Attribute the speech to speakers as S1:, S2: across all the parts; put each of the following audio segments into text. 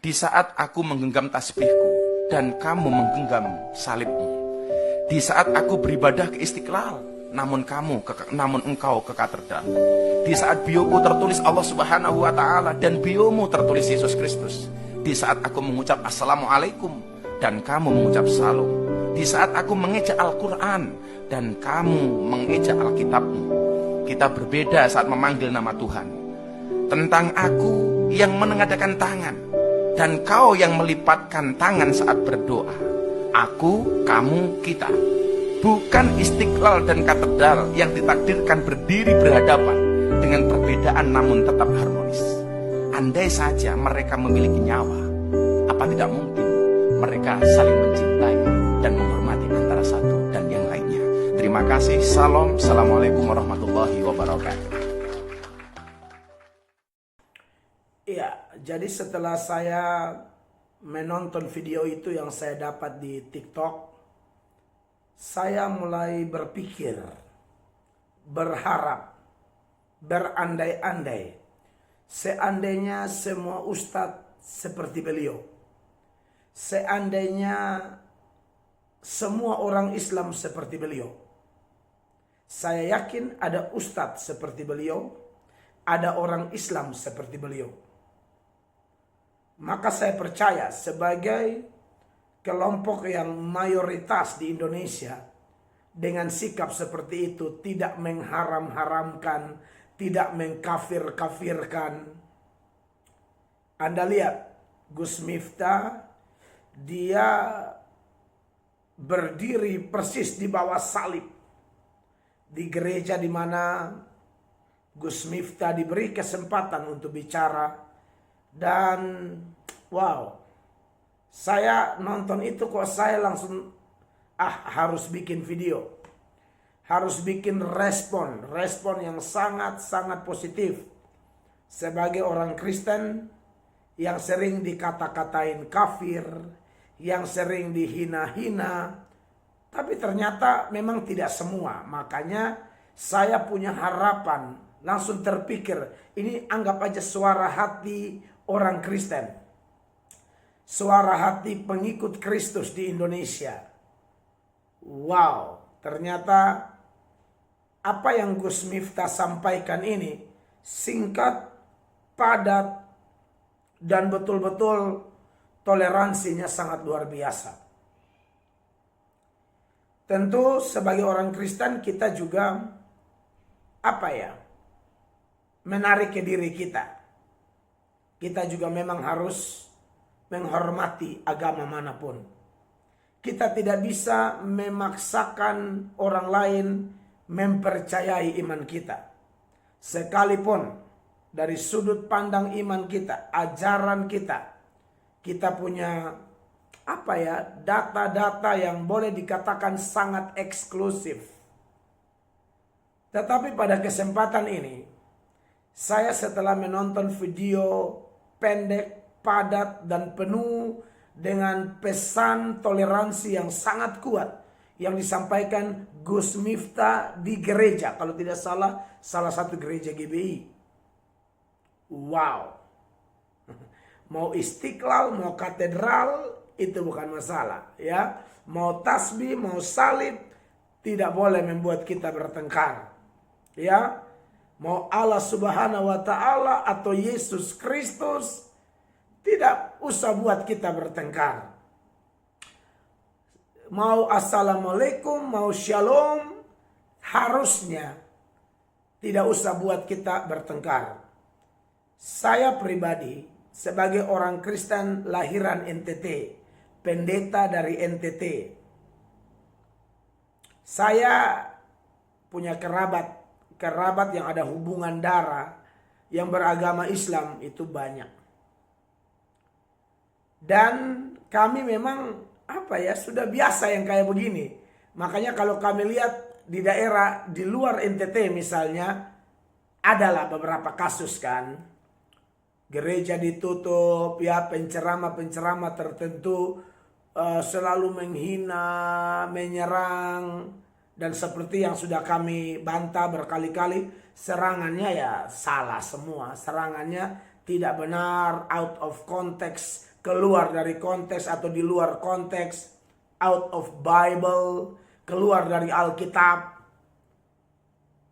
S1: Di saat aku menggenggam tasbihku dan kamu menggenggam salibmu. Di saat aku beribadah ke Istiqlal, namun engkau ke katedral. Di saat bioku tertulis Allah Subhanahu wa Ta'ala dan biomu tertulis Yesus Kristus. Di saat aku mengucap Assalamualaikum dan kamu mengucap Salam. Di saat aku mengejak Al-Quran dan kamu mengejak Alkitabmu. Kita berbeda saat memanggil nama Tuhan. Tentang aku yang menengadakan tangan dan kau yang melipatkan tangan saat berdoa. Aku, kamu, kita. Bukan Istiqlal dan katedral yang ditakdirkan berdiri berhadapan dengan perbedaan namun tetap harmonis. Andai saja mereka memiliki nyawa, apa tidak mungkin mereka saling mencintai dan menghormati antara satu dan yang lainnya. Terima kasih. Salam. Assalamualaikum warahmatullahi wabarakatuh.
S2: Iya, jadi setelah saya menonton video itu yang saya dapat di TikTok, saya mulai berpikir, berharap, berandai-andai, seandainya semua ustadz seperti beliau, seandainya semua orang Islam seperti beliau. Saya yakin ada ustadz seperti beliau, ada orang Islam seperti beliau. Maka saya percaya sebagai kelompok yang mayoritas di Indonesia dengan sikap seperti itu, tidak mengharam-haramkan, tidak mengkafir-kafirkan. Anda lihat Gus Miftah, dia berdiri persis di bawah salib di gereja di mana Gus Miftah diberi kesempatan untuk bicara. Dan wow, saya nonton itu kok saya langsung harus bikin video, harus bikin respon yang sangat-sangat positif sebagai orang Kristen yang sering dikata-katain kafir, yang sering dihina-hina. Tapi ternyata memang tidak semua. Makanya saya punya harapan, langsung terpikir, ini anggap aja suara hati orang Kristen, suara hati pengikut Kristus di Indonesia. Wow, ternyata apa yang Gus Miftah sampaikan ini singkat, padat, dan betul-betul toleransinya sangat luar biasa. Tentu sebagai orang Kristen kita juga menarik ke diri kita. Kita juga memang harus menghormati agama manapun. Kita tidak bisa memaksakan orang lain mempercayai iman kita. Sekalipun dari sudut pandang iman kita, ajaran kita, kita punya data-data yang boleh dikatakan sangat eksklusif. Tetapi pada kesempatan ini, saya setelah menonton video pendek, padat, dan penuh dengan pesan toleransi yang sangat kuat yang disampaikan Gus Miftah di gereja, kalau tidak salah satu gereja GBI. Wow, mau Istiqlal, mau katedral, itu bukan masalah, ya. Mau tasbih, mau salib, tidak boleh membuat kita bertengkar, ya. Mau Allah Subhanahu wa Ta'ala atau Yesus Kristus, tidak usah buat kita bertengkar. Mau Assalamualaikum, mau Shalom, harusnya tidak usah buat kita bertengkar. Saya pribadi sebagai orang Kristen lahiran NTT, pendeta dari NTT, saya punya kerabat yang ada hubungan darah yang beragama Islam itu banyak. Dan kami memang sudah biasa yang kayak begini. Makanya kalau kami lihat di daerah di luar NTT misalnya, adalah beberapa kasus kan, gereja ditutup, ya, penceramah tertentu selalu menghina, menyerang. Dan seperti yang sudah kami bantah berkali-kali, serangannya ya salah semua. Serangannya tidak benar, out of context, keluar dari konteks atau di luar konteks, out of Bible, keluar dari Alkitab.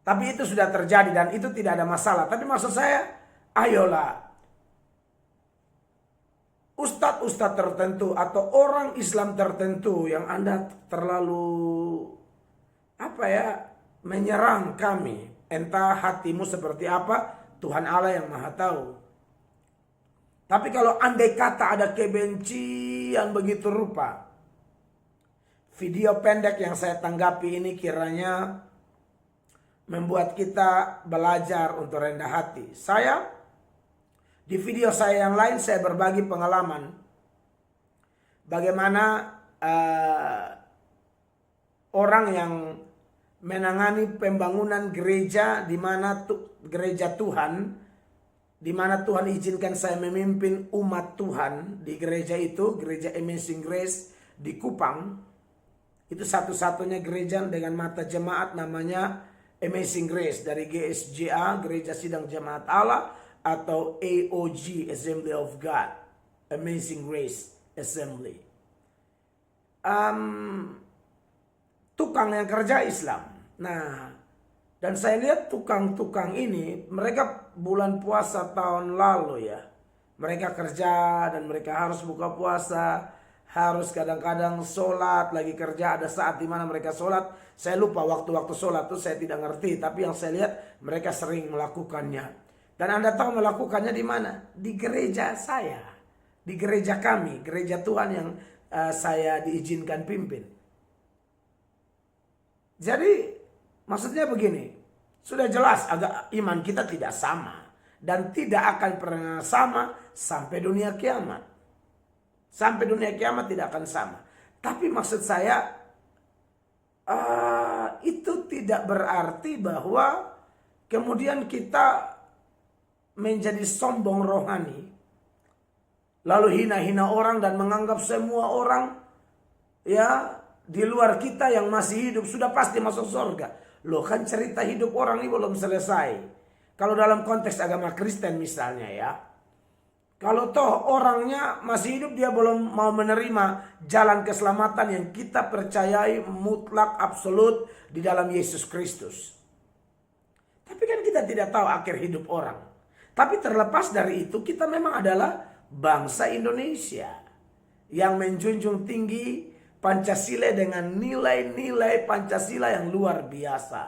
S2: Tapi itu sudah terjadi dan itu tidak ada masalah. Tapi maksud saya, ayolah, ustadz-ustadz tertentu atau orang Islam tertentu yang Anda terlalu menyerang kami. Entah hatimu seperti apa, Tuhan Allah yang Maha Tahu. Tapi kalau andai kata ada kebencian begitu rupa, video pendek yang saya tanggapi ini kiranya membuat kita belajar untuk rendah hati. Di video saya yang lain saya berbagi pengalaman bagaimana orang yang menangani pembangunan gereja di mana gereja Tuhan, di mana Tuhan izinkan saya memimpin umat Tuhan di gereja itu, gereja Amazing Grace di Kupang. Itu satu-satunya gereja dengan mata jemaat namanya Amazing Grace dari GSJA, Gereja Sidang Jemaat Allah, atau AOG, Assembly of God, Amazing Grace Assembly. Tukang yang kerja Islam. Nah, dan saya lihat tukang-tukang ini, mereka bulan puasa tahun lalu ya, mereka kerja dan mereka harus buka puasa, harus kadang-kadang sholat, lagi kerja, ada saat di mana mereka sholat. Saya lupa waktu-waktu sholat itu saya tidak ngerti, tapi yang saya lihat mereka sering melakukannya. Dan Anda tahu melakukannya di mana? Di gereja saya, di gereja kami, gereja Tuhan yang saya diizinkan pimpin. Jadi maksudnya begini, sudah jelas agak iman kita tidak sama dan tidak akan pernah sama sampai dunia kiamat. Sampai dunia kiamat tidak akan sama. Tapi maksud saya itu tidak berarti bahwa kemudian kita menjadi sombong rohani, lalu hina-hina orang dan menganggap semua orang ya di luar kita yang masih hidup sudah pasti masuk surga. Loh, kan cerita hidup orang ini belum selesai. Kalau dalam konteks agama Kristen misalnya ya, kalau toh orangnya masih hidup, dia belum mau menerima jalan keselamatan yang kita percayai mutlak absolut di dalam Yesus Kristus. Tapi kan kita tidak tahu akhir hidup orang. Tapi terlepas dari itu, kita memang adalah bangsa Indonesia yang menjunjung tinggi Pancasila dengan nilai-nilai Pancasila yang luar biasa.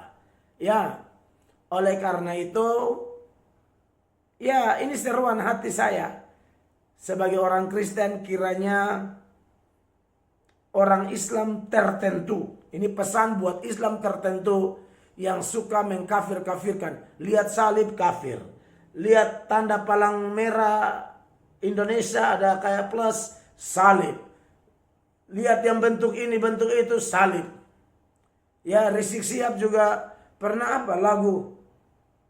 S2: Ya, oleh karena itu, ya ini seruan hati saya. Sebagai orang Kristen, kiranya orang Islam tertentu, ini pesan buat Islam tertentu yang suka mengkafir-kafirkan. Lihat salib kafir. Lihat tanda palang merah Indonesia ada kayak plus, salib. Lihat yang bentuk ini, bentuk itu, salib. Ya, Rizik Sihab juga pernah lagu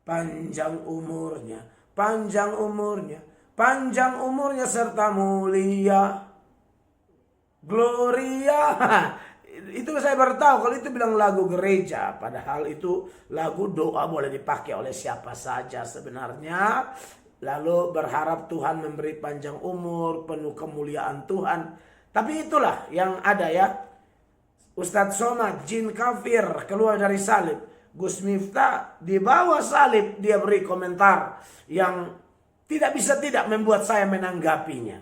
S2: panjang umurnya, panjang umurnya, panjang umurnya serta mulia, Gloria. Itu saya baru tahu kalau itu bilang lagu gereja, padahal itu lagu doa, boleh dipakai oleh siapa saja sebenarnya. Lalu berharap Tuhan memberi panjang umur, penuh kemuliaan Tuhan. Tapi itulah yang ada ya. Ustadz Somad, jin kafir, keluar dari salib. Gus Miftah di bawah salib, dia beri komentar yang tidak bisa tidak membuat saya menanggapinya.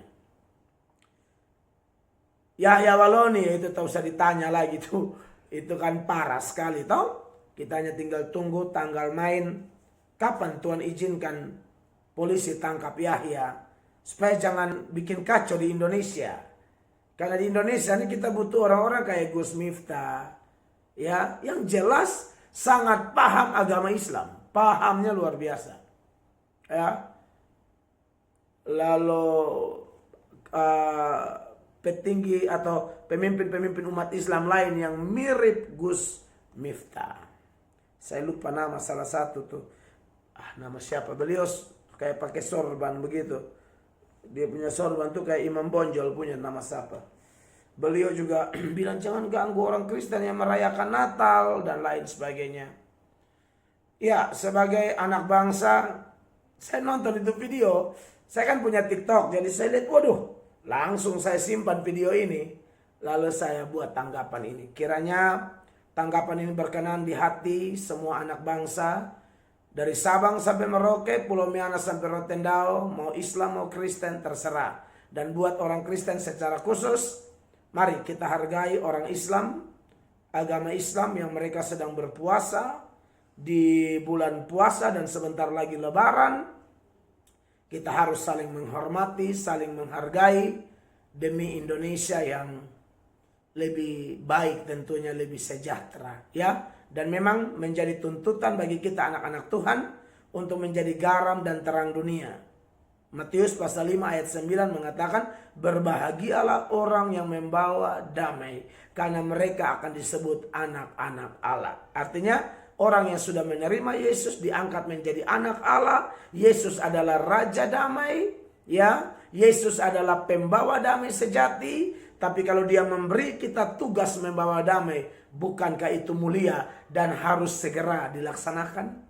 S2: Yahya Waloni itu tak usah ditanya lagi tuh. Itu kan parah sekali tau. Kita hanya tinggal tunggu tanggal main. Kapan Tuhan izinkan polisi tangkap Yahya. Supaya jangan bikin kacau di Indonesia. Karena di Indonesia ini kita butuh orang-orang kayak Gus Miftah. Ya, yang jelas sangat paham agama Islam. Pahamnya luar biasa. Ya. Lalu petinggi atau pemimpin-pemimpin umat Islam lain yang mirip Gus Miftah. Saya lupa nama salah satu tuh. Nama siapa? Beliau kayak pakai sorban begitu. Dia punya sorban tuh kayak Imam Bonjol punya, nama siapa. Beliau juga bilang jangan ganggu orang Kristen yang merayakan Natal dan lain sebagainya. Ya, sebagai anak bangsa, saya nonton itu video. Saya kan punya TikTok, jadi saya lihat, waduh, Langsung saya simpan video ini, lalu saya buat tanggapan ini. Kiranya tanggapan ini berkenan di hati semua anak bangsa, dari Sabang sampai Merauke, Pulau Miana sampai Rotendao, mau Islam mau Kristen terserah. Dan buat orang Kristen secara khusus, mari kita hargai orang Islam, agama Islam yang mereka sedang berpuasa di bulan puasa dan sebentar lagi Lebaran. Kita harus saling menghormati, saling menghargai demi Indonesia yang lebih baik, tentunya lebih sejahtera, ya. Dan memang menjadi tuntutan bagi kita anak-anak Tuhan untuk menjadi garam dan terang dunia. Matius pasal 5 ayat 9 mengatakan, berbahagialah orang yang membawa damai, karena mereka akan disebut anak-anak Allah. Artinya, orang yang sudah menerima Yesus diangkat menjadi anak Allah. Yesus adalah Raja Damai, ya. Yesus adalah pembawa damai sejati. Tapi kalau dia memberi kita tugas membawa damai, bukankah itu mulia dan harus segera dilaksanakan?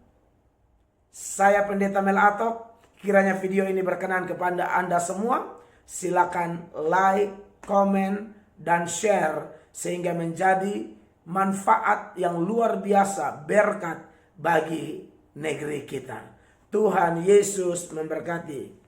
S2: Saya Pendeta Mel Atok, kiranya video ini berkenan kepada Anda semua. Silakan like, komen, dan share sehingga menjadi manfaat yang luar biasa, berkat bagi negeri kita. Tuhan Yesus memberkati.